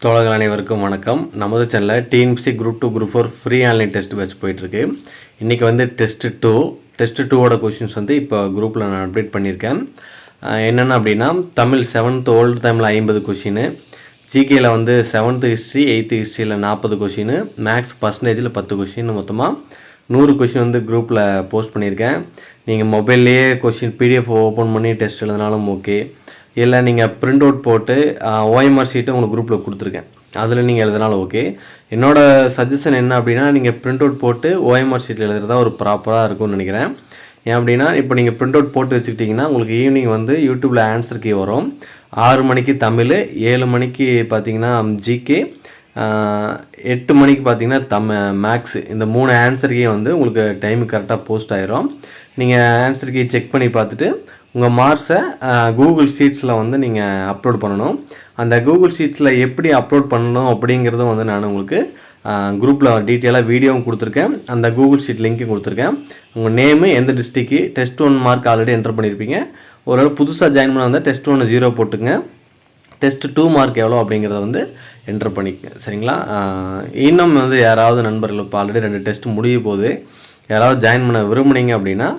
தோழர்கள் அனைவருக்கும் வணக்கம். நமது சேனலில் TNPSC group 2 group 4 free online test batch போயிட்டுருக்கு. இன்றைக்கி வந்து டெஸ்ட்டு டூவோட கொஷின்ஸ் வந்து இப்போ குரூப்பில் நான் அப்டேட் பண்ணியிருக்கேன். என்னென்ன அப்படின்னா, Tamil 7th old Tamil 50 question, ஜிகேயில் வந்து 7th ஹிஸ்ட்ரி 8th ஹிஸ்ட்ரியில் 40 கொஷின், மேக்ஸ் பர்சன்டேஜில் 10 கொஷின், மொத்தமாக 100 கொஷின் வந்து குரூப்பில் போஸ்ட் பண்ணியிருக்கேன். நீங்கள் மொபைல்லையே கொஷின் பிடிஎஃப் ஓப்பன் பண்ணி டெஸ்ட் எழுதினாலும் ஓகே, இல்லை நீங்கள் பிரிண்ட் அவுட் போட்டு ஓஎம்ஆர் ஷீட்டு உங்களுக்கு குரூப்பில் கொடுத்துருக்கேன், அதில் நீங்கள் எழுதினாலும் ஓகே. என்னோடய சஜஷன் என்ன அப்படின்னா, நீங்கள் பிரிண்ட் அவுட் போட்டு ஓஎம்ஆர் ஷீட்டில் எழுதுறதா ஒரு ப்ராப்பராக இருக்கும்னு நினைக்கிறேன். ஏன் அப்படின்னா, இப்போ நீங்கள் பிரிண்ட் அவுட் போட்டு வச்சுக்கிட்டிங்கன்னா உங்களுக்கு ஈவினிங் வந்து யூடியூப்பில் ஆன்சர் கீ வரும். 6 மணிக்கு தமிழ், 7 மணிக்கு பார்த்தீங்கன்னா ஜிகே, 8 மணிக்கு பார்த்தீங்கன்னா மேக்ஸு. இந்த 3 ஆன்சர் கீ வந்து உங்களுக்கு டைமு கரெக்டாக போஸ்ட் ஆயிரும். நீங்கள் ஆன்சர் கீ செக் பண்ணி பார்த்துட்டு உங்கள் மார்க்ஸை கூகுள் ஷீட்ஸில் வந்து நீங்கள் அப்லோட் பண்ணணும். அந்த கூகுள் ஷீட்ஸில் எப்படி அப்லோட் பண்ணணும் அப்படிங்கிறதும் வந்து நான் உங்களுக்கு குரூப்பில் டீட்டெயிலாக வீடியோவும் கொடுத்துருக்கேன், அந்த கூகுள் ஷீட் லிங்க்கும் கொடுத்துருக்கேன். உங்கள் நேமு, எந்த டிஸ்ட்ரிக்கு, டெஸ்ட் 1 மார்க் ஆல்ரெடி என்டர் பண்ணியிருப்பீங்க. ஒரு புதுசாக ஜாயின் பண்ண வந்தால் டெஸ்ட் 1 0 போட்டுங்க, டெஸ்ட் 2 மார்க் எவ்வளோ அப்படிங்கிறத வந்து என்டர் பண்ணிக்க, சரிங்களா? இன்னும் வந்து யாராவது நண்பர்கள் இப்போ ஆல்ரெடி 2 டெஸ்ட் முடிய போகுது, யாராவது ஜாயின் பண்ண விரும்புனீங்க அப்படின்னா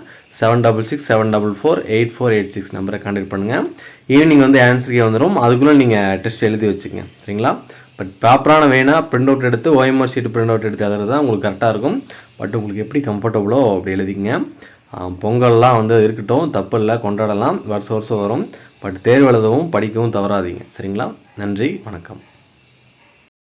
7667448486 நம்பரை கான்டெக்ட் பண்ணுங்கள். ஈவினிங் வந்து ஆன்சருக்கே வந்துடும், அதுக்குள்ளே நீங்கள் டெஸ்ட் எழுதி வச்சுக்கங்க, சரிங்களா? பட் ப்ராப்பரான வேணால் பிரிண்ட் அவுட் எடுத்து ஓஎம்ஆர் ஷீட் பிரிண்ட் அவுட் எடுத்து எழுதுறது தான் உங்களுக்கு கரெக்டாக இருக்கும். பட் உங்களுக்கு எப்படி கம்ஃபர்டபுளோ அப்படி எழுதிங்க. பொங்கல்லாம் வந்து இருக்கட்டும், தப்பு இல்லை, கொண்டாடலாம், வருஷம் வரும். பட் தேர்வு எழுதவும் படிக்கவும் தவறாதீங்க, சரிங்களா? நன்றி, வணக்கம்.